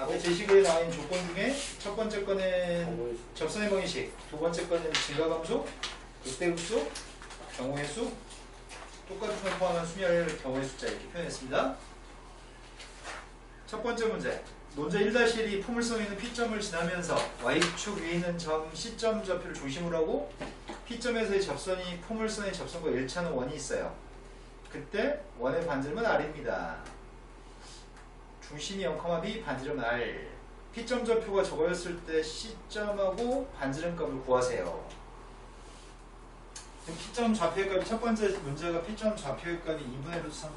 앞에 제시글에 나와 있는 조건 중에 첫 번째 거는 접선의 방식, 두 번째 거는 증가감수, 극대급수, 경우의 수, 똑같은 걸 포함한 수열 경우의 숫자 이렇게 표현했습니다. 첫 번째 문제. 논제 1-1이 포물선에 있는 P점을 지나면서 Y축 위에 있는 점 C점 좌표를 중심으로 하고 P점에서의 접선이 포물선의 접선과 일치하는 원이 있어요. 그때 원의 반지름은 R입니다. 중심이 0,B, 반지름 R. P점 좌표가 저거였을 때 C점하고 반지름 값을 구하세요. 지금 P점 좌표의 값이 첫 번째 문제가 P점 좌표의 값이 2분의 루트 3,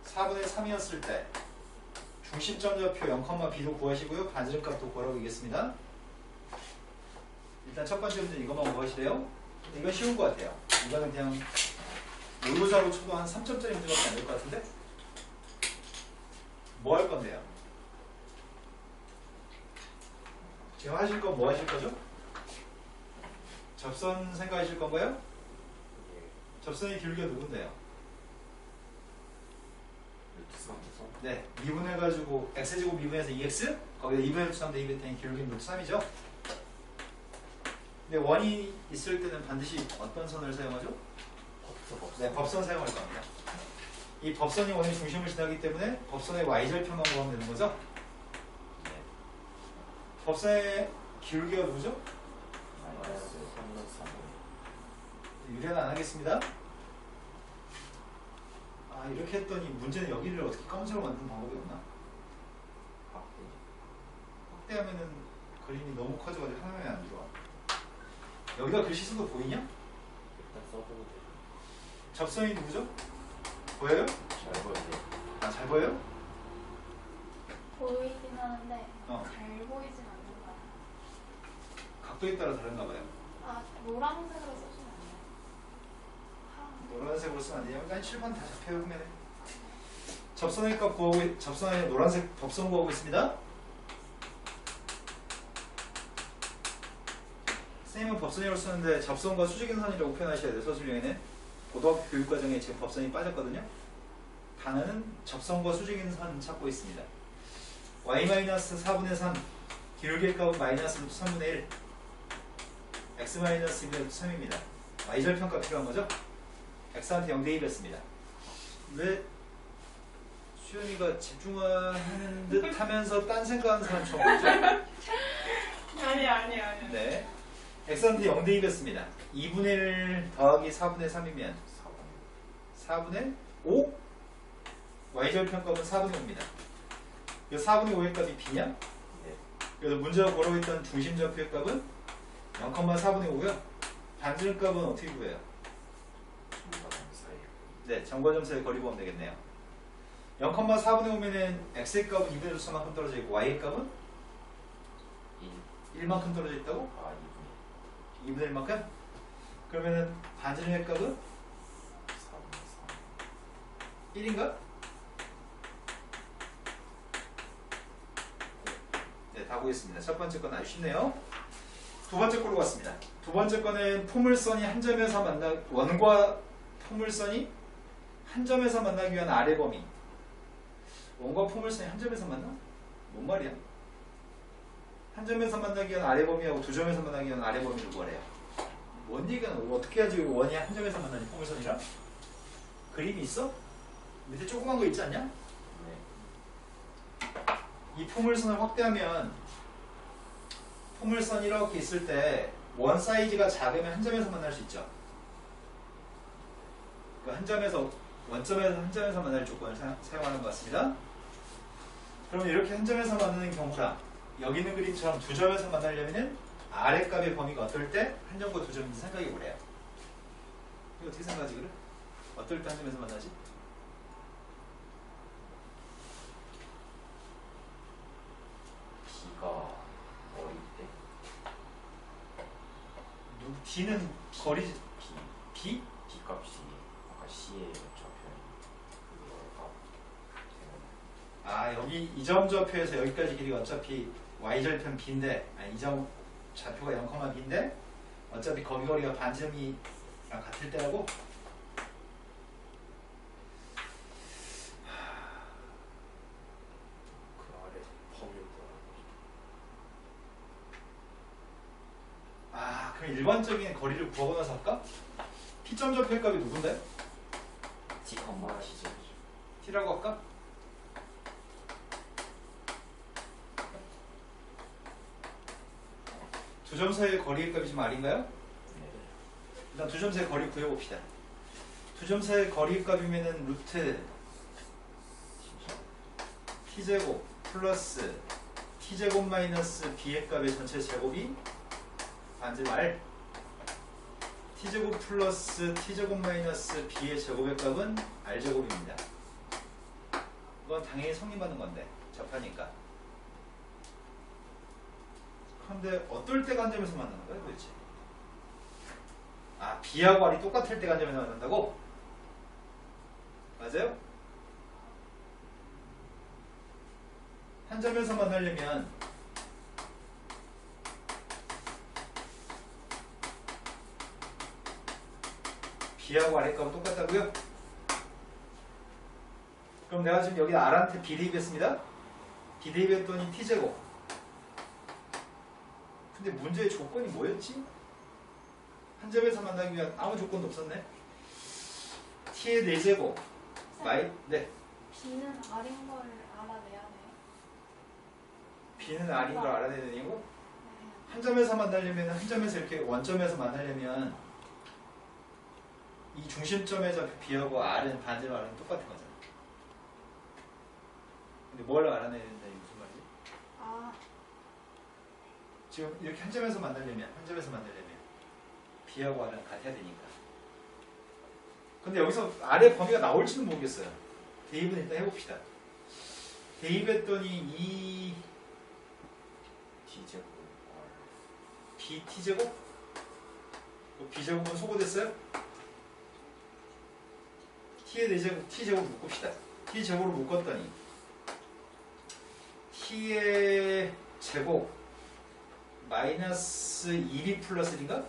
4분의 3이었을 때 중심점 좌표 0,B도 구하시고요. 반지름 값도 구하라고 얘기했습니다. 일단 첫 번째 문제 이것만 구하시래요. 이건 쉬운 것 같아요. 이거는 그냥 모의고사로 쳐도 한 3점짜리 문제밖에 안 될 것 같은데? 뭐 할 건데요? 지금 하실 건 뭐 하실 거죠? 접선 생각하실 건가요? 접선의 기울기가 누군데요? 네, 미분해가지고 x제곱 미분해서 2x 거기다 2분의 루트 3 대입 했더니 기울기는 루트 3이죠? 근데 원이 있을 때는 반드시 어떤 선을 사용하죠? 네, 법선 사용할 겁니다. 이 법선이 원의 중심을 지나기 때문에 법선의 y절편만 구하면 되는 거죠? 네. 법선의 기울기가 누구죠? 유래는 안 하겠습니다. 아, 이렇게 했더니 문제는 여기를 어떻게 검은색으로 만드는 방법이 없나? 확대하면은 그림이 너무 커져가지고 화면에 안 들어와. 여기다 글씨 써도 보이냐? 일단 써보고 돼. 접선이 누구죠? 보여요? 잘 보이네. 아, 잘 보여요? 보이긴 하는데 어. 잘 보이진 않는 것 같아요. 각도에 따라 다른가 봐요. 아, 노란색으로 쓰시면 안 돼요? 노란색으로 쓰면 안 되냐면 일단 7번 다 잡혀요. 화면에. 접선의 값 구하고, 접선의 노란색 법선 구하고 있습니다. 선생님은 법선이라고 쓰는데 접선과 수직인선이라고 표현하셔야 돼요. 서술형에는 고등학교 교육과정에 지금 법선이 빠졌거든요. 단어는 접선과 수직인선 찾고 있습니다. y-4분의 3 기울기의 값은 마이너스 루트 3분의 1 x-2분의 루트 3입니다. y절편값 필요한 거죠? x한테 0 대입했습니다. 왜 수연이가 집중하는 듯 하면서 딴 생각하는 사람 처음 보죠? 아니. 네. x한테 0 대입했습니다. 2분의 1 더하기 4분의 3이면 4분의 5? y절편 값은 4분의 5입니다. 이 4분의 5의 값이 b냐? 네. 그래서 문제가 고르고 있던 중심좌표의 값은 0,4분의 5고요. 반지름 값은 어떻게 구해요? 네, 점과 점 사이 거리 보면 되겠네요. 0,4분의 5면은 x의 값은 2분의 루트 3만큼 떨어져 있고 y의 값은 1만큼 떨어져 있다고? 아, 2분의 1만큼? 그러면은 반지름의 값은 1인가? 네, 다 보겠습니다. 첫 번째 건 아주 쉽네요. 두 번째 거로 갔습니다. 두 번째 거는 포물선이 한 점에서 원과 포물선이 한 점에서 만나기 위한 아래 범위. 원과 포물선이 한 점에서 만나? 뭔 말이야? 한 점에서 만나기 위한 아래 범위하고 두 점에서 만나기 위한 아래 범위를 구하래요. 뭔 얘기야? 어떻게 해야지 원이 한 점에서 만나니 포물선이랑? 그림이 있어? 밑에 조그만 거 있지 않냐? 네. 이 포물선을 확대하면 포물선이 이렇게 있을 때 원 사이즈가 작으면 한 점에서 만날 수 있죠. 그 한 점에서 원점에서 한 점에서 만날 조건을 사용하는 것 같습니다. 그러면 이렇게 한 점에서 만나는 경우랑 여기 있는 그림처럼 두 점에서 만나려면 아랫값의 범위가 어떨 때 한 점과 두 점인지 생각해 보래요. 이거 어떻게 생각하지 그래? 어떨 때 한 점에서 만나지? B가 어릴 때 B는 거리 B? B 값이 아까 C에 접혀 그거가 아 여기 이 점 좌표에서 여기까지 길이가 어차피 y절편 b인데 아니 이 점 좌표가 0,b인데 어차피 거기 거리가 반지름이랑 같을 때라고? 일반적인 거리를 구하고 나서 할까? P점 좌표값이 누군데? T 컴마 C죠. T라고 할까? 두 점 사이의 거리의 값이 지금 R인가요? 네. 일단 두 점 사이의 거리 구해봅시다. 두 점 사이의 거리의 값이면은 루트 T제곱 플러스 T제곱 마이너스 B의 값의 전체 제곱이 반지름 R T제곱 플러스 T제곱 마이너스 B의 제곱의 값은 R제곱입니다. 이건 당연히 성립받는 건데 접하니까. 그런데 어떨 때 관점에서 만나는 거야 도대체? 아 B하고 R이 똑같을 때 관점에서 만난다고? 맞아요? 한 점에서 만나려면 B하고 R의 값은 똑같다고요? 그럼 내가 지금 여기 R한테 B 대입했습니다. B 대입했더니 T제곱. 근데 문제의 조건이 뭐였지? 한 점에서 만나기 위한 아무 조건도 없었네. T의 4제곱 네. B는 R인 걸 알아내야 돼요. B는 R인 걸 알아내야 되고 네. 한 점에서 만나려면 한 점에서 이렇게 원점에서 만나려면 이 중심점에서 B하고 R은 반지름 R은 똑같은 거잖아. 근데 뭘 알아내야 된다 이 무슨 말이지? 아, 지금 이렇게 한 점에서 만나려면 B하고 R은 같아야 되니까. 근데 여기서 R의 범위가 나올지는 모르겠어요. 대입은 일단 해봅시다. 대입했더니 이 T제곱 B T제곱? B제곱은 소거됐어요? T의 4제곱, T제곱 묶읍시다. T제곱으로 묶었더니 T의 제곱 마이너스 2B 플러스 1인가?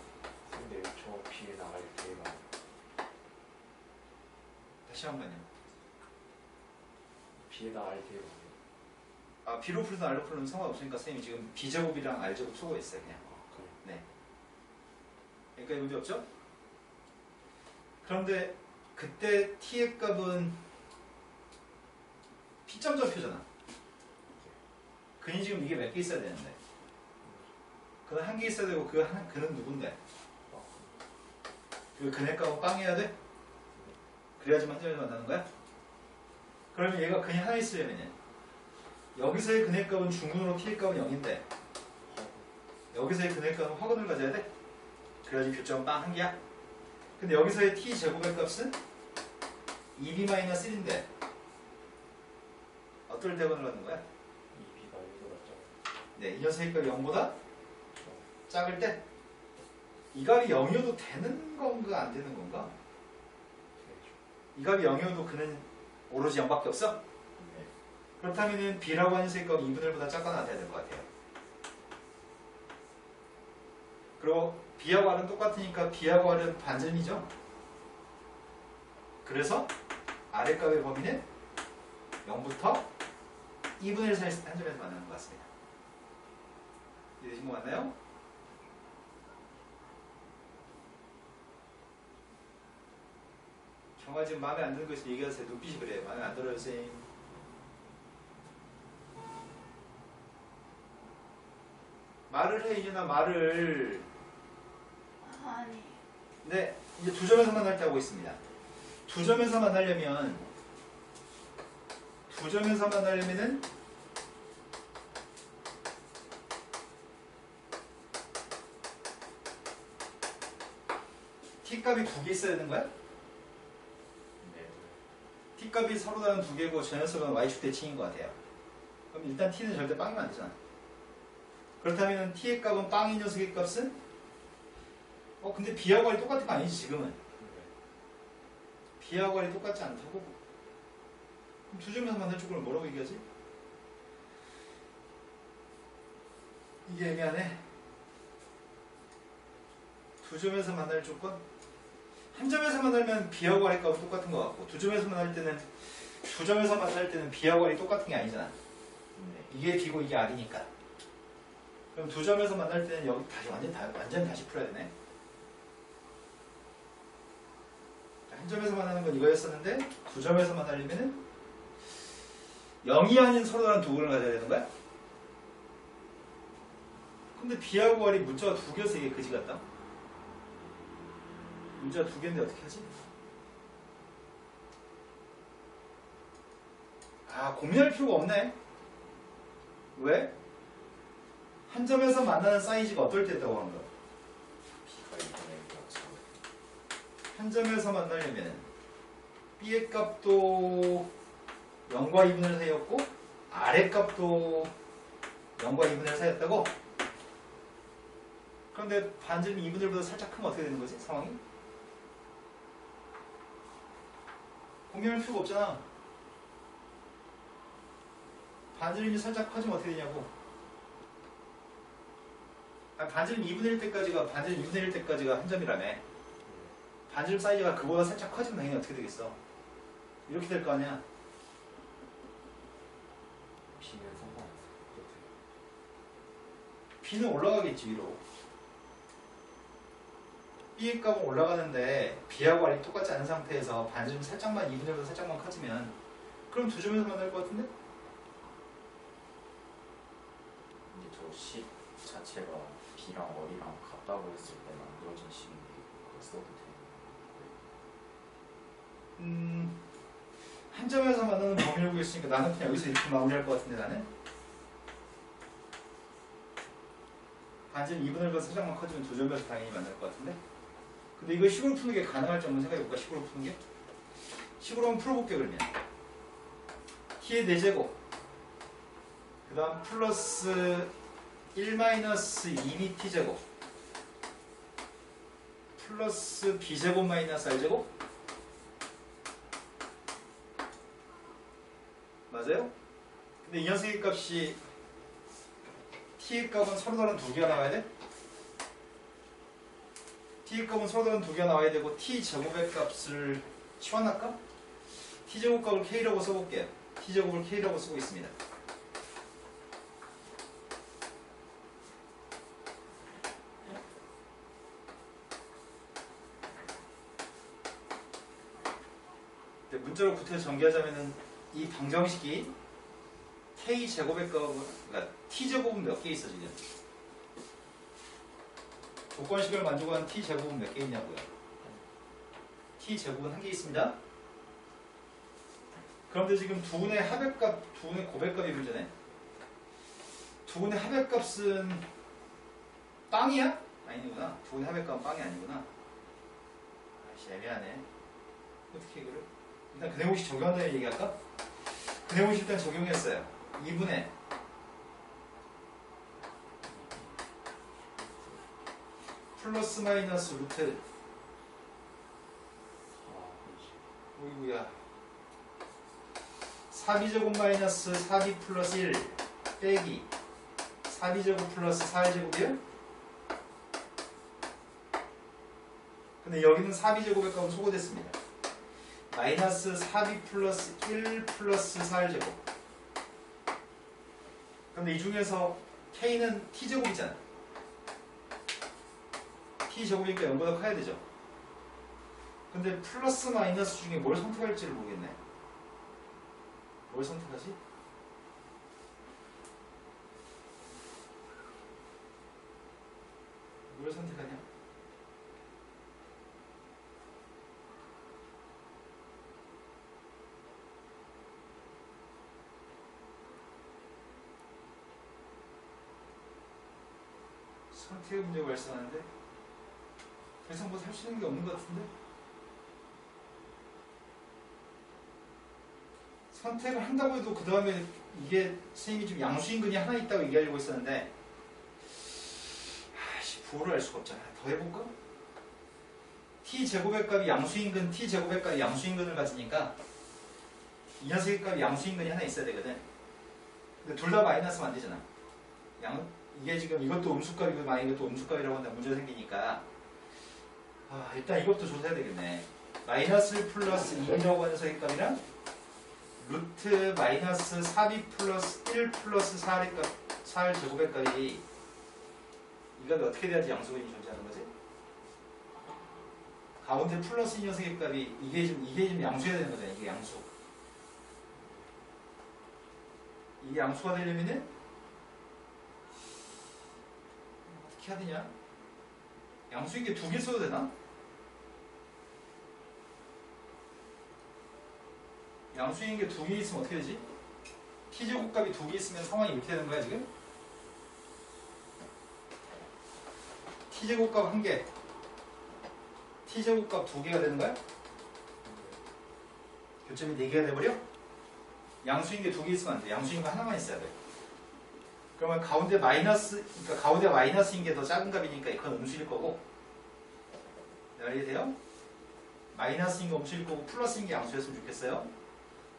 근데 저 B에 나갈 때가 다시 한 번요. B에 나갈 때가 아, B로 풀든 R로 풀든 상관없으니까 선생님이 지금 B제곱이랑 R제곱 소거했어요 그냥. 그래. 네. 그러니까 문제 없죠? 그런데 그때 T의 값은 P점 좌표잖아. 그니 지금 이게 몇 개 있어야 되는데. 그는 한 개 있어야 되고 그는 누군데? 그 근의 값은 빵해야 돼? 그래야지만 한 점에서 만나는 거야? 그러면 얘가 근이 하나 있으려면 여기서의 근의 값은 중근으로 T의 값은 0인데 여기서의 근의 값은 화근을 가져야 돼? 그래야지 교점은 빵 한 개야? 근데 여기서의 T 제곱의 값은 2B-1인데 어떨 대변을 갖는 거야? 2B가 1보다 작아. 네, 이 녀석의 값이 0보다 작을 때 이 값이 0이어도 되는 건가 안 되는 건가? 이 값이 0이어도 그는 오로지 0밖에 없어? 네. 그렇다면 B라고 하는 녀석의 값이 2분의 1보다 작거나 돼야 될 것 같아요. 그리고 B하고 R은 똑같으니까 B하고 R은 반전이죠. 그래서 R의 값의 범위는 0부터 2분의 1 사이 한 점에서 만나는 것 같습니다. 이해되신 거 맞나요? 정말 지금 마음에 안 드는 거 있으면 얘기하세요. 눈빛이 그래요. 마음에 안 들어요, 선생님. 말을 해, 이준아, 말을. 아니. 네, 이제 두 점에서 만날 때 하고 있습니다. 두 점에서 만나려면은 T값이 2개 있어야 되는 거야? 네. T값이 서로 다른 2개고 저 녀석은 Y축 대칭인 것 같아요. 그럼 일단 T는 절대 빵이면 안 되잖아. 그렇다면 T의 값은 빵인 녀석의 값은? 근데 B하고 R이 똑같은 거 아니지 지금은? B하고 R이 똑같지 않다고? 그럼 두 점에서 만날 조건을 뭐라고 얘기하지? 이게 애매하네. 두 점에서 만날 조건? 한 점에서 만나면 B하고 R의 값은 똑같은 것 같고 두 점에서 만날 때는 B하고 R이 똑같은 게 아니잖아. 네. 이게 B고 이게 R이니까. 그럼 두 점에서 만날 때는 여기 다시 완전 다시 풀어야 되네. 한 점에서 만나는 건 이거였었는데 두 점에서 만나려면은 0이 아닌 서로 다른 두 근을 가져야 되는 거야? 근데 B하고 R이 문자가 두 개여서 이게 그지 같다? 문자가 두 개인데 어떻게 하지? 고민할 필요가 없네. 왜? 한 점에서 만나는 사이즈가 어떨 때 있다고 하는 거야? B가 2분의 1과 죠 한 점에서 만나려면 B의 값도 0과 2분의 1 사이였고 R의 값도 0과 2분의 1 사이였다고? 그런데 반지름이 2분의 1보다 살짝 크면 어떻게 되는 거지? 상황이? 고민할 필요가 없잖아. 반지름이 살짝 커지면 어떻게 되냐고. 반지름 2분의 1 때까지가 반지름 2분의 1 때까지가 한 점이라며. 반지름 사이즈가 그보다 살짝 커지면 당연히 어떻게 되겠어? 이렇게 될 거 아니야. B는 상관없어. B는 올라가겠지 위로. B의 값은 올라가는데 B하고 R이 똑같지 않은 상태에서 반지름 살짝만 2분의 1보다 살짝만 커지면 그럼 두 점에서 만날 것 같은데? 근데 저 식 자체가 B랑 R이랑 같다고 했을 때 만들어진 식인데 그걸 써도 되는 한 점에서 만나는 범위를 구했으니까 나는 그냥 여기서 이렇게 마무리할 것 같은데 나는? 반지름 2분의 1보다 살짝만 커지면 두 점에서 당연히 만날 것 같은데? 근데 이거 식으로 푸는 게 가능할지 한번 생각해볼까? 식으로 푸는 게? 식으로 한번 풀어볼게 그러면. t의 4제곱 그 다음 플러스 1 2t제곱 플러스 b제곱 마이너스 r제곱 맞아요? 근데 이 녀석의 값이 t의 값은 서로 다른 두 개가 나와야 돼? t의 값은 서로 다른 두 개가 나와야 되고 t제곱의 값을 치환할까? t제곱 값을 k라고 써볼게요. t제곱을 k라고 쓰고 있습니다. 문자로 구태여 전개하자면은 이 방정식이 k제곱의 값은 그러니까 t제곱은 몇 개 있어 지금? 조건식을 만족하는 t제곱은 몇 개 있냐고요? t제곱은 한 개 있습니다. 그런데 지금 두 분의 합의값, 두 분의 고백값이 문제네. 두 분의 합의값은 빵이야? 아니구나. 두 분의 합의값은 빵이 아니구나. 아이씨 애매하네. 어떻게 이거를? 일단 근해공식 적용한다는 얘기할까? 근해공식 일단 적용했어요. 2분의 플러스 마이너스 루트 어이구야 4b제곱 마이너스 4b 플러스 1 빼기 4b제곱 플러스 4l제곱이에요? 근데 여기는 4b제곱의 값은 소거됐습니다. 마이너스 4b 플러스 1 플러스 4l제곱 근데 이 중에서 k는 t제곱이잖아. t제곱이니까 0보다 커야 되죠. 근데 플러스 마이너스 중에 뭘 선택할지를 모르겠네. 뭘 선택하지? 뭘 선택하냐? 선택의 문제가 발생하는데 더 이상 뭐 살 수 있는 게 없는 것 같은데? 선택을 한다고 해도 그 다음에 이게 선생님이 지금 양수인근이 하나 있다고 얘기하려고 했었는데 부호를 알 수가 없잖아. 더 해볼까? t제곱의 값이 양수인근, t제곱의 값이 양수인근을 가지니까 이 녀석의 값이 양수인근이 하나 있어야 되거든. 근데 둘 다 마이너스면 안 되잖아. 이게 지금 이것도 음수값이고 만약 이것도 음수값이라고 한다면 문제가 생기니까 일단 이것도 조사해야 되겠네. 마이너스 플러스 2라고 하는 녀석의 값이랑 루트 마이너스 4b 플러스 1 플러스 4의 값, 4의 제곱의 값이 이 값이 어떻게 돼야지 양수근이 존재하는 거지? 가운데 플러스 이 녀석의 값이 이게 좀 양수해야 되는 거잖아요. 이게 양수. 이게 양수가 되려면은 어떻게 해야 되냐? 양수인 게 두 개 써도 되나? 양수인 게 두 개 있으면 어떻게 되지? t제곱 값이 두 개 있으면 상황이 이렇게 되는 거야 지금? t제곱 값 한 개, t제곱 값 두 개가 되는 거야? 교점이 네 개가 돼버려? 양수인 게 두 개 있으면 안 돼. 양수인 거 하나만 있어야 돼. 그러면 가운데 마이너스, 그러니까 가운데 마이너스인 게 더 작은 값이니까 이건 음수일 거고. 이해돼요? 마이너스인 게 음수일 거고 플러스인 게 양수였으면 좋겠어요.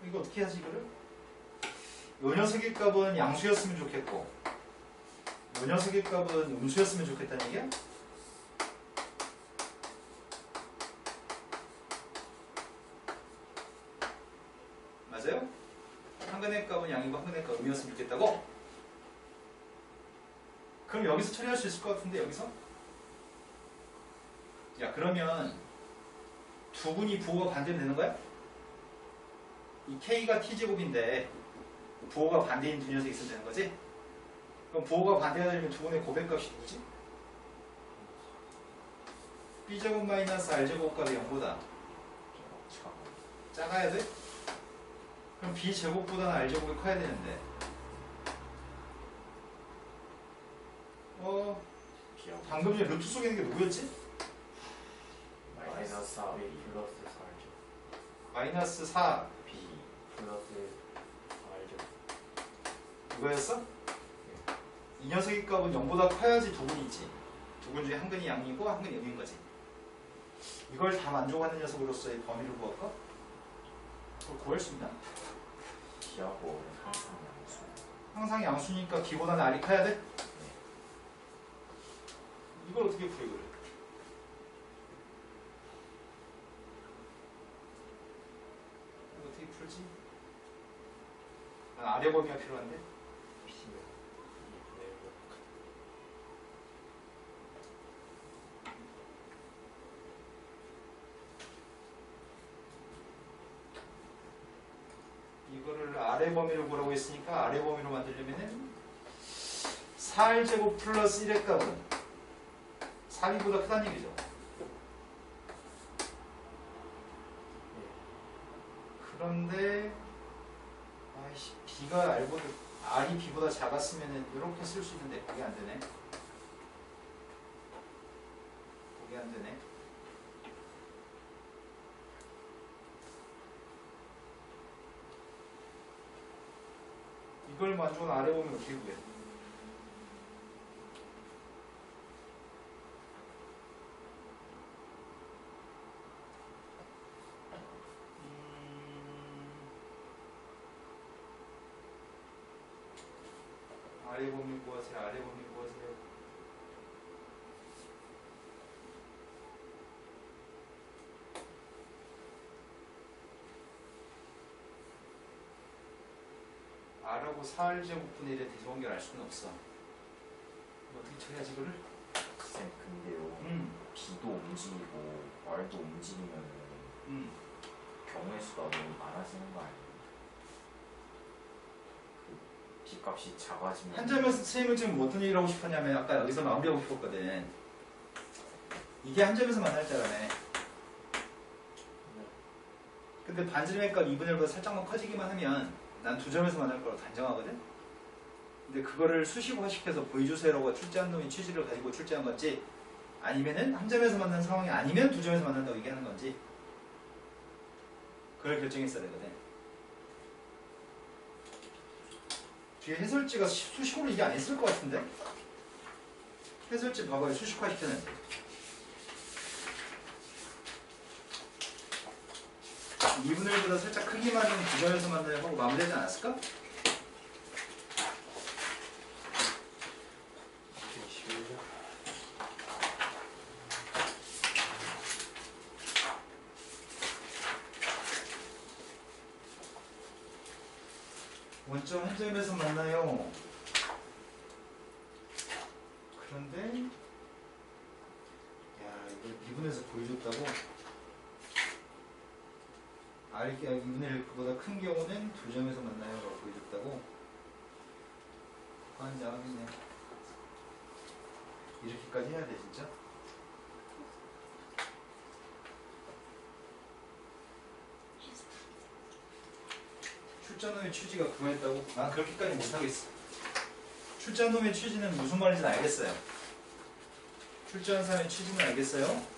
이거 어떻게 하지 이거를? 요 녀석의 값은 양수였으면 좋겠고 요 녀석의 값은 음수였으면 좋겠다는 얘기야? 맞아요? 한근의 값은 양이고 한근의 값은 음이었으면 좋겠다고? 그럼 여기서 처리할 수 있을 것 같은데 여기서? 야 그러면 두 분이 부호가 반대면 되는 거야? 이 k가 t제곱인데 부호가 반대인 두 녀석이 있으면 되는 거지? 그럼 부호가 반대가 되면 두 분의 고백값이 누구지? b제곱 마이너스 r제곱 값이 0보다 작아야 돼? 그럼 b제곱보다는 r제곱이 커야 되는데 방금 전에 루트 속에 있는 게 누구였지? 마이너스 4 B 플러스 4알죠. 마이너스 4 B 플러스 4알죠. 이거였어? 이 녀석의 값은 0보다 커야지 두 분이 있지. 두 분 중에 한 근이 양이고 한 근이 음인 거지. 이걸 다 만족하는 녀석으로서의 범위를 구할까? 그걸 구할 수 있나? B하고 항상 양수. 항상 양수니까 B보다는 R이 커야 돼? 이걸 어떻게 풀어 이거를? 이거 어떻게 풀지? 난 아래 범위가 필요한데? B는 이거를 아래 범위로 구하고 있으니까 아래 범위로 만들려면은 4r제곱 플러스 1의 값은 4b보다 크다는 얘기죠. 그런데 아이씨 b가 r보다 r이 b보다 작았으면은 이렇게 쓸 수 있는데 그게 안 되네. 그게 안 되네. 이걸 만족은 아래 보면 어떻게 구해? 아래 범위 구하세요. 아래 범위 구하세요. R하고 4r제곱분의 1의 대소관계를 알 수는 없어. 어떻게 처리하지 이거를? 쌤 근데요. B도 움직이고 R도 움직이면 경우의 수가 너무 많아지는 거 아니에요? 그 B 값이 작아지면 한 점에서 선생님은 지금 어떤 얘기를 하고 싶었냐면 아까 여기서 마무리하고 싶었거든. 이게 한 점에서 만날 때라네. 근데 반지름의 값 2분의 1보다 살짝만 커지기만 하면 난 두 점에서 만날 거라고 단정하거든. 근데 그거를 수식화시켜서 보여주세요라고 출제한 놈이 취지를 가지고 출제한 건지 아니면은 한 점에서 만난 상황이 아니면 두 점에서 만난다고 얘기하는 건지 그걸 결정했어야 되거든. 뒤에 해설지가 수식으로 이게 안 했을 것 같은데? 해설지 봐봐요. 수식화시켰는데 2분의 1보다 살짝 크기만 하면 두 점에서 만나요 하고 마무리하지 않았을까? 원점 한 점에서 만나요. 그런데 야 이걸 미분해서 보여줬다고? R이 2분의 1 그보다 큰 경우는 두 점에서 만나요 라고 보여줬다고. 환장하겠네. 이렇게까지 해야 돼 진짜? 출자놈의 취지가 그거였다고? 난 그렇게까지 못하겠어. 출자놈의 취지는 무슨 말인지는 알겠어요. 출자한 사람의 취지는 알겠어요?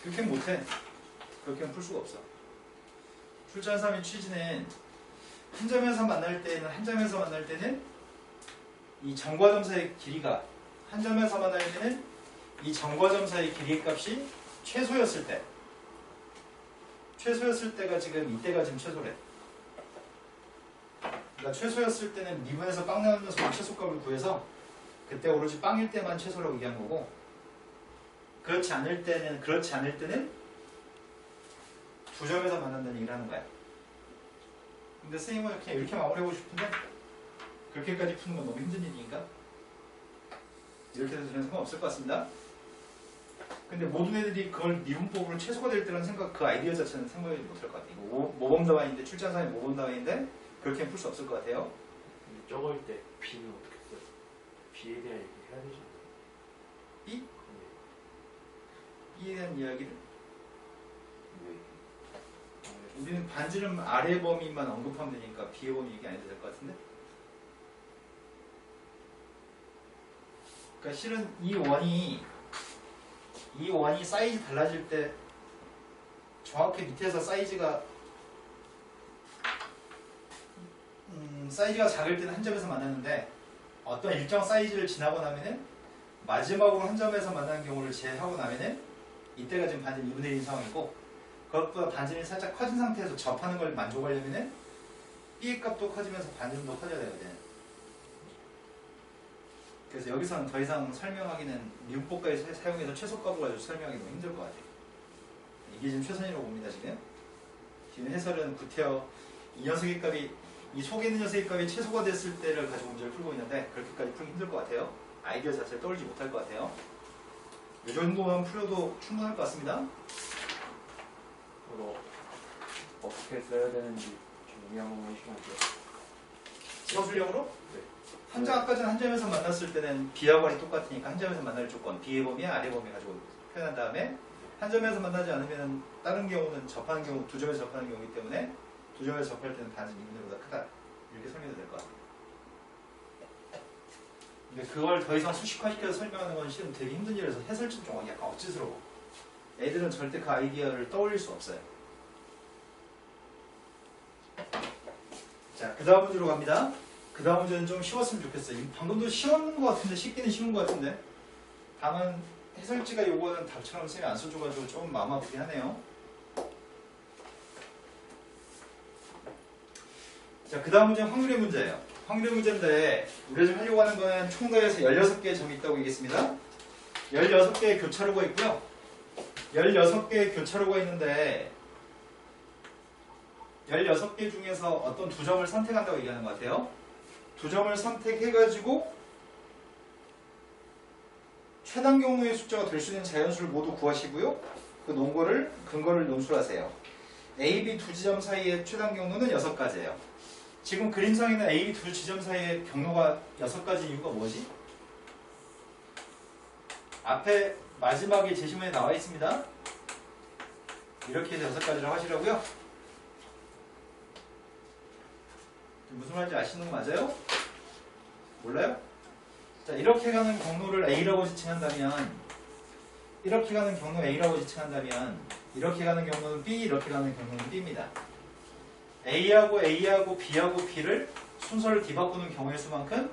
그렇게는 못해. 그렇게는 풀 수가 없어. 출자한 사람의 취지는 한 점에서 만날 때는 이 점과 점 사이의 길이가 한 점에서 만날 때는 이 점과 점 사이의 길이의 값이 최소였을 때가 지금 이때가 지금 최소래. 그러니까 최소였을 때는 미분에서 빵 나오는 속 최소값을 구해서 그때 오로지 빵일 때만 최소라고 얘기한 거고, 그렇지 않을 때는 두 점에서 만난다는 얘기를 하는 거야. 근데 선생님은 그냥 이렇게 마무리하고 싶은데 그렇게까지 푸는 건 너무 힘든 일이니까 이렇게 해서 전혀 상관없을 것 같습니다. 근데 모든 애들이 그걸 미분법으로 최소가 될 때라는 생각, 그 아이디어 자체는 생각을 못할 것 같아요. 모범답안인데, 출제한사람이 모범답안인데 그렇게는 풀 수 없을 것 같아요. 근데 적을 때 B는 어떻게 써요? B에 대한 얘기를 해야 되지 않나요? B? 네. B에 대한 이야기를 왜? 우리는 반지름 아래 범위만 언급하면 되니까 B의 범위 얘기 안 해도 될 것 같은데? 그러니까 실은 이 원이 사이즈 달라질 때 정확히 밑에서 사이즈가 작을 때는 한 점에서 만났는데 어떤 일정 사이즈를 지나고 나면은 마지막으로 한 점에서 만나는 경우를 제하고 나면은 이때가 지금 반지름 2분의 1인 상황이고, 그것보다 반지름이 살짝 커진 상태에서 접하는 걸 만족하려면은 B의 값도 커지면서 반지름도 커져야 되거든. 그래서 여기서는 더 이상 설명하기는 미분법까지 사용해서 최소값을 가지고 설명하기 너무 힘들 것 같아요. 이게 지금 최선이라고 봅니다. 지금 해설은 구태여 이 녀석의 값이, 이 속에 있는 녀석의 값이 최소가 됐을 때를 가지고 문제를 풀고 있는데 그렇게까지 풀기 힘들 것 같아요. 아이디어 자체를 떠올리지 못할 것 같아요. 이 정도만 풀어도 충분할 것 같습니다. 그거 어떻게 써야 되는지 정리 한 번만 해주시면 안 돼요? 서술형으로? 네. 아까 전 한 점에서 만났을 때는 B하고 R이 똑같으니까 한 점에서 만날 조건 B의 범위, R의 범위 가지고 표현한 다음에 한 점에서 만나지 않으면 다른 경우는 접하는 경우, 두 점에서 접하는 경우이기 때문에 두 점에서 접할 때는 반지름 2분의 1보다 크다. 이렇게 설명이 될 것 같아요. 근데 그걸 더 이상 수식화시켜서 설명하는 건 실은 되게 힘든 일이라서 해설진 좀 약간 억지스러워. 애들은 절대 그 아이디어를 떠올릴 수 없어요. 자, 그 다음 문제로 갑니다. 그 다음 문제는 좀 쉬웠으면 좋겠어요. 방금도 쉬운 것 같은데, 쉽기는 쉬운 것 같은데, 다만 해설지가 요거는 답처럼 쌤이 안 써줘가지고 좀 마음 아프게 하네요. 자, 그 다음 문제는 확률의 문제예요. 확률의 문제인데 우리가 지금 하려고 하는 거는 총 더해서 16개의 점이 있다고 얘기했습니다. 16개의 교차로가 있고요. 16개의 교차로가 있는데 16개 중에서 어떤 두 점을 선택한다고 얘기하는 것 같아요. 두 점을 선택해가지고 최단 경우의 숫자가 될 수 있는 자연수를 모두 구하시고요. 그 근거를 논술하세요. A, B 두 지점 사이의 최단 경로는 6가지예요. 지금 그림상에는 A, B 두 지점 사이의 경로가 6가지 이유가 뭐지? 앞에 마지막에 제시문에 나와 있습니다. 이렇게 해서 6가지라고 하시라고요. 무슨 말인지 아시는 거 맞아요? 몰라요? 자, 이렇게 가는 경로를 A라고 지칭한다면, 이렇게 가는 경로 A라고 지칭한다면, 이렇게 가는 경로는 B, 이렇게 가는 경로는 B입니다. A하고 B하고 B를 순서를 뒤바꾸는 경우의 수만큼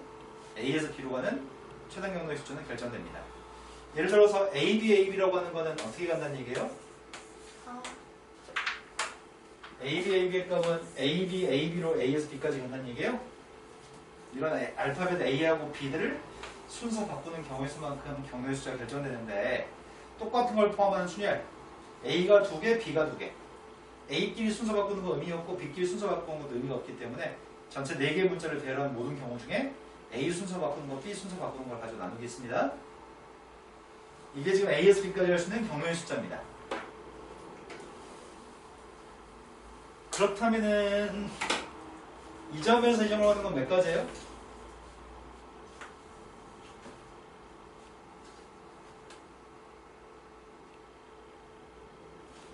A에서 B로 가는 최단 경로의 숫자는 결정됩니다. 예를 들어서 AB라고 하는 거는 어떻게 간다는 얘기예요? AB의 값은 AB로 A에서 B까지 간다는 얘기예요? 이런 알파벳 A하고 B들을 순서 바꾸는 경우의 수만큼 경로의 숫자가 결정되는데, 똑같은 걸 포함하는 순열 A가 2개, B가 2개. A끼리 순서 바꾸는 건 의미 없고 B끼리 순서 바꾸는 것도 의미가 없기 때문에 전체 4개의 문자를 배열한 모든 경우 중에 A 순서 바꾸는 거, B 순서 바꾸는 걸 가지고 나누겠습니다. 이게 지금 A에서 B까지 할 수 있는 경로의 숫자입니다. 그렇다면은 이 점에서 이 점으로 가는 건 몇 가지예요?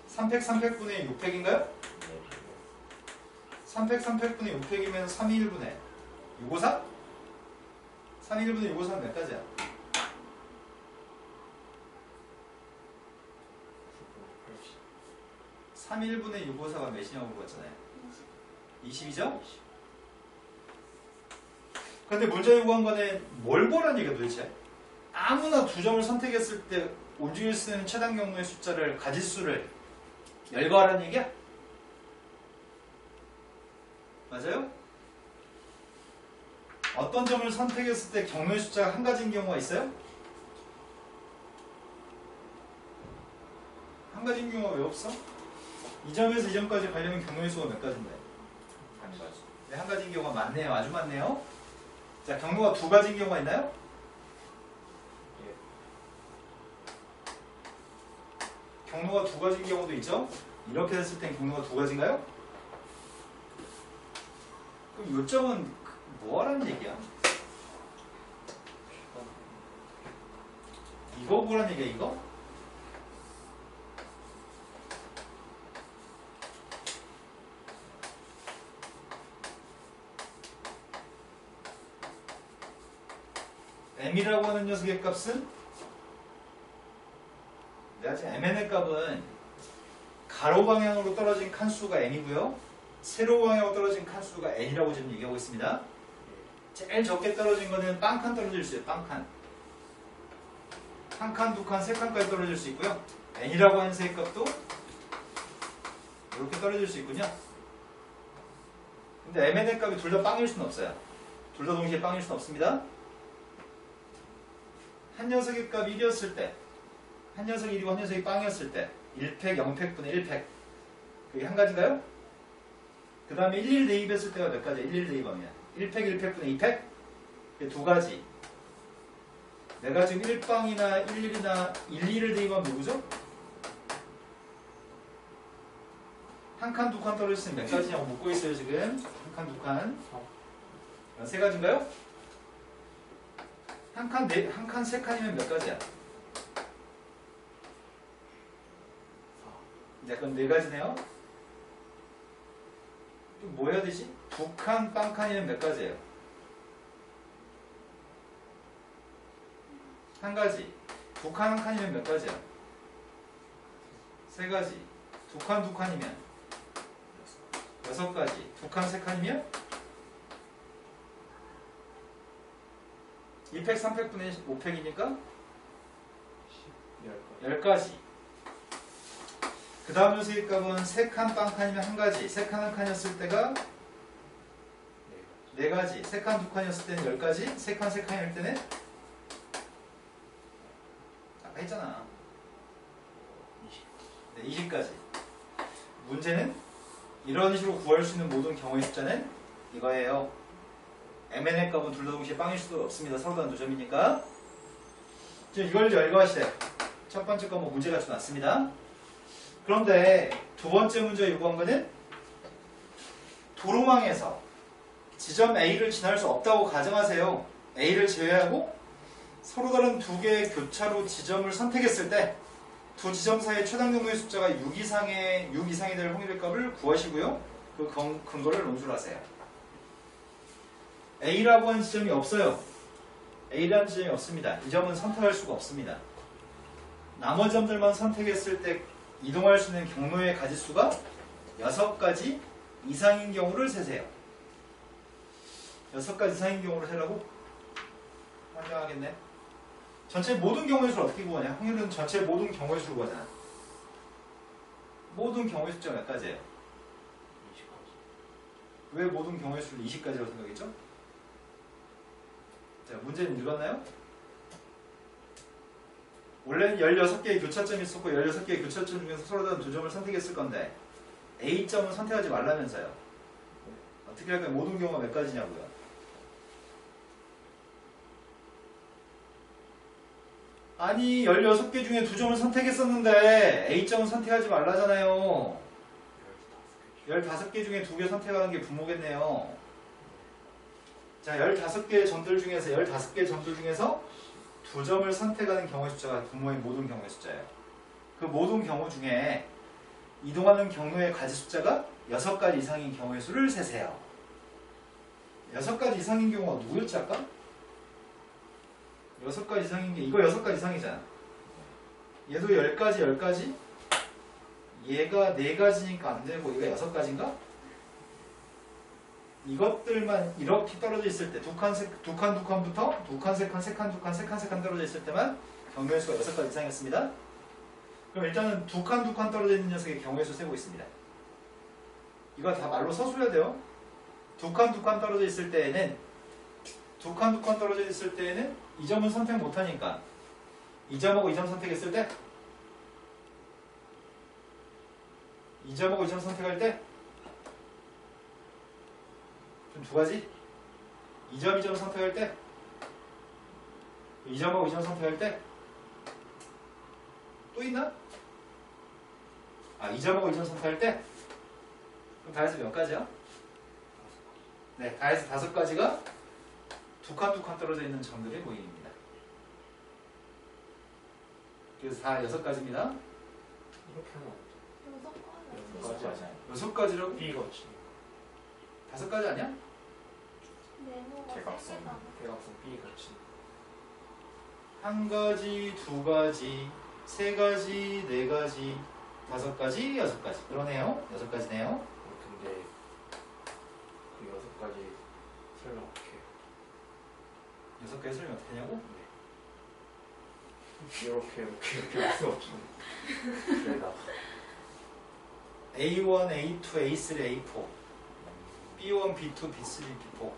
삼팩 3팩분의 6팩인가요? 3팩 3팩분의 6팩이면 3이 1분의 654? 3이 1분의 654는 몇 가지야? 3이 1분의 654가 몇이냐고 물어봤잖아요. 20이죠? 근데 문제 요구한 거는 뭘 보라는 얘기야 도대체? 아무나 두 점을 선택했을 때 움직일 수 있는 최단 경로의 숫자를 가짓수를 열거하라는 얘기야? 맞아요? 어떤 점을 선택했을 때 경로의 숫자가 한 가지인 경우가 있어요? 한 가지인 경우가 왜 없어? 이 점에서 이 점까지 가려면 경로의 수가 몇 가지인데? 한 가지. 네, 한 가지인 경우가 많네요. 아주 많네요. 자, 경로가 두 가지인 경우가 있나요? 경로가 두 가지인 경우도 있죠? 이렇게 됐을 땐 경로가 두 가지인가요? 그럼 요점은 뭐 하라는 얘기야? 이거 보라는 얘기야, 이거? m이라고 하는 녀석의 값은 내가 지금 mn의 값은 가로 방향으로 떨어진 칸수가 n이고요. 세로 방향으로 떨어진 칸수가 n이라고 지금 얘기하고 있습니다. 제일 적게 떨어진 거는 빵칸 떨어질 수 있어요. 빵칸. 한 칸, 두 칸, 세 칸까지 떨어질 수 있고요. n이라고 하는 세의 값도 이렇게 떨어질 수 있군요. 근데 mn의 값이 둘 다 빵일 수는 없어요. 둘 다 동시에 빵일 수는 없습니다. 한 녀석의 값 1이었을 때, 한 녀석이 1이고 한 녀석이 빵이었을 때 1팩, 0팩분의 1팩 그게 한 가지인가요? 그 다음에 1, 1 대입했을 때가 몇 가지야? 1, 1 대입하면 1팩, 1팩분의 2팩 그게 두 가지. 내가 지금 1빵이나 1, 1이나 1, 2를 대입하면 누구죠? 한 칸, 두 칸 떨어졌으면 몇 가지냐고 묻고 있어요 지금. 한 칸, 두 칸. 세 가지인가요? 한 칸, 세 칸이면 몇 가지야? 자, 그럼 네 가지네요. 그럼 뭐 해야 되지? 두 칸, 빵칸이면 몇 가지예요? 한 가지. 두 칸, 한 칸이면 몇 가지야? 세 가지. 두 칸, 두 칸이면 여섯 가지. 두 칸, 세 칸이면 2팩, 3팩분의 5팩이니까 10가지. 그 다음 녀석의 값은 3칸, 빵칸이면 한 가지. 3칸, 한 칸이었을 때가 4가지. 3칸, 두 칸이었을 때는 10가지. 3칸, 세 칸일 때는 아까 했잖아. 20가지. 문제는 이런 식으로 구할 수 있는 모든 경우의 숫자는 이거예요. mn의 값은 둘 다 동시에 빵일 수도 없습니다. 서로 다른 두 점이니까. 지금 이걸 열거하시래요. 첫 번째 거 뭐 문제가 좀 났습니다. 그런데 두 번째 문제 요구한 거는 도로망에서 지점 A를 지날 수 없다고 가정하세요. A를 제외하고 서로 다른 두 개의 교차로 지점을 선택했을 때 두 지점 사이의 최단 경로의 숫자가 6 이상이 될 확률의 값을 구하시고요. 그 근거를 논술하세요. A라고 하는 지점이 없어요. A라는 지점이 없습니다. 이 점은 선택할 수가 없습니다. 나머지 점들만 선택했을 때 이동할 수 있는 경로의 가짓수가 6가지 이상인 경우를 세세요. 6가지 이상인 경우를 세라고? 환장하겠네. 전체 모든 경우의 수를 어떻게 구하냐? 확률은 전체 모든 경우의 수를 구하잖아. 모든 경우의 숫자가 몇 가지예요? 20가지. 왜 모든 경우의 수를 20가지라고 생각했죠? 자, 문제는 읽었나요? 원래는 16개의 교차점이 있었고 16개의 교차점 중에서 서로 다른 두 점을 선택했을 건데 A점은 선택하지 말라면서요. 어떻게 할까요? 모든 경우가 몇 가지냐고요? 아니 16개 중에 2점을 선택했었는데 A점은 선택하지 말라잖아요. 15개 중에 2개 선택하는 게 부모겠네요. 자, 15개의 점들 중에서 15개의 점들 중에서 2점을 선택하는 경우의 숫자가 부모의 모든 경우의 숫자예요. 그 모든 경우 중에 이동하는 경우의 가지 숫자가 6가지 이상인 경우의 수를 세세요. 6가지 이상인 경우가 누구였지 아까? 6가지 이상인 게 이거 6가지 이상이잖아. 얘도 10가지 10가지? 얘가 4가지니까 안 되고 얘가 6가지인가? 이것들만 이렇게 떨어져 있을 때 두 칸부터 두 칸, 세 칸, 세 칸, 두 칸, 세 칸, 세 칸 떨어져 있을 때만 경우의 수가 6가지 이상이었습니다. 그럼 일단은 두 칸 떨어져 있는 녀석의 경우의 수 세고 있습니다. 이거 다 말로 서술해야 돼요. 두 칸 떨어져 있을 때에는 두 칸 떨어져 있을 때에는 이 점은 선택 못하니까 2점하고 2점 선택했을 때 2점하고 2점 선택할 때 좀 두 가지 2점 2점 선택할 때 2점하고 2점 선택할 때 또 있나? 아 2점하고 2점 선택할 때 그럼 다 해서 몇 가지야? 네, 다 해서 5가지가 두 칸 떨어져 있는 점들의 모임입니다. 그래서 다 6가지입니다. 이렇게 하면 6가지. 6가지 아니야? 6가지로 B거치 5가지 아니야? 네모가 대각선 3개다. 대각선 B거치 1가지, 2가지, 3가지, 4가지, 5가지, 6가지. 그러네요. 6가지네요. 근데 그 6가지 설명 어떻게 해요? 6가지 설명 어떻게 하냐고? 이렇게 할 수 없죠. 그래다 A1, A2, A3, A4 B1, B2, B3, B4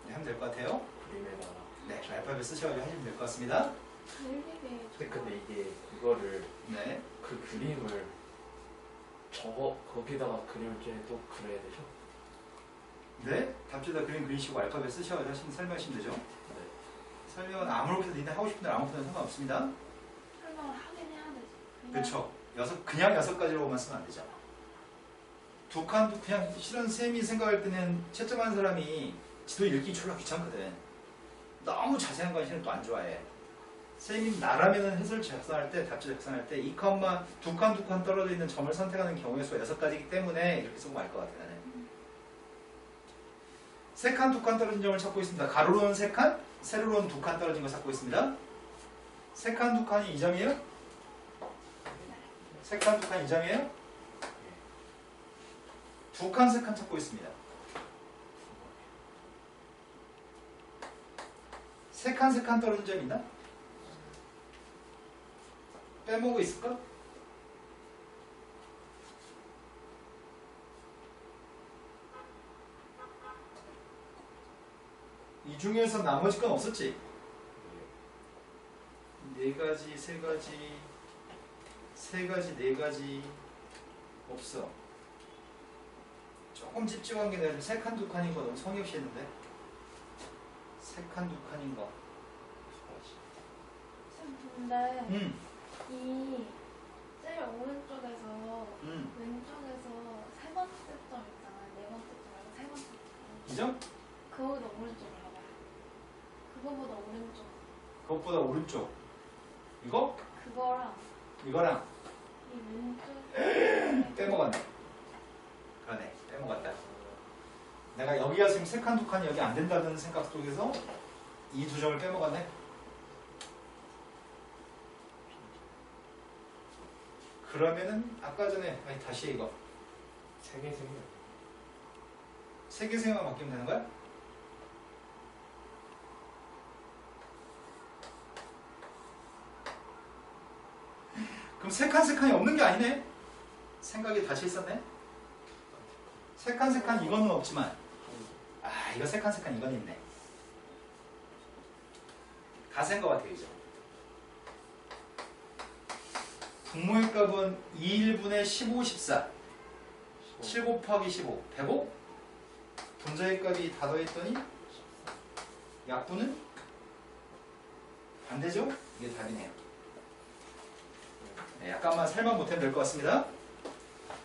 네, 하면 될 것 같아요. 그림에다가 네, 알파벳 쓰셔가지고 하시면 될 것 같습니다. 근데 이게 그거를 네, 그 그림을 거기다가 그림을 또 그려야 되죠? 네, 답지에다 그림 그리시고 알파벳 쓰셔가지고 설명하시면 되죠. 네. 설명은 아무렇게나 니네 하고 싶은 대로 아무렇게나 상관없습니다. 설명을 하긴 해야 되지. 그렇죠. 그냥 6가지로만 쓰면 안 되죠. 두 칸도 그냥 실은 쌤이 생각할 때는 채점하는 사람이 지도 읽기 졸라 귀찮거든. 너무 자세한 건 실은 또 안 좋아해. 쌤이 나라면은 해설 작성할 때, 답지 작성할 때 이 칸만 두 칸 떨어져 있는 점을 선택하는 경우의 수가 6가지이기 때문에 이렇게 쓰고 말 것 같아 나는. 3칸, 2칸 떨어진 점을 찾고 있습니다. 가로로는 3칸, 세로로는 2칸 떨어진 걸 찾고 있습니다. 3칸, 2칸이 2점이에요? 3칸, 2칸 2점이에요? 2칸, 3칸 찾고 있습니다. 3칸, 3칸 떨어진 점 있나? 빼먹고 있을까? 이 중에서 나머지 건 없었지? 4가지, 3가지, 3가지, 4가지 없어. 조금 찝찝한 게 내가 3칸, 2칸인 거 너무 성의 없이 했는데 3칸, 2칸인 거. 쌤, 근데 응. 이 제일 오른쪽에서 왼쪽에서 세 번째 점 있잖아요. 네 번째 점 말고 세 번째 점. 이 점? 그거보다 오른쪽으로 가봐요. 그거보다 오른쪽. 그것보다 오른쪽. 이거? 그거랑 이거랑 이 왼쪽. 빼먹었네. 그러네. 빼먹었다. 내가 여기가 지금 3칸, 2칸이 여기 안 된다는 생각 속에서 이 2점을 빼먹었네. 그러면은 아까 전에 아니 다시 해, 이거 3개 생겨 3개 생각만 바뀌면 되는 거야? 그럼 3칸, 3칸이 없는 게 아니네. 생각이 다시 있었네. 3칸, 3칸 이거는 없지만 아 이거 3칸, 3칸 이건 있네. 다 센 것 같아요 이제. 분모의 값은 2일분의 15, 14 7 곱하기 15 105 분자의 값이 다 더했더니 약분은 반대죠? 이게 답이네요. 네, 약간만 살만 못하면 될 것 같습니다.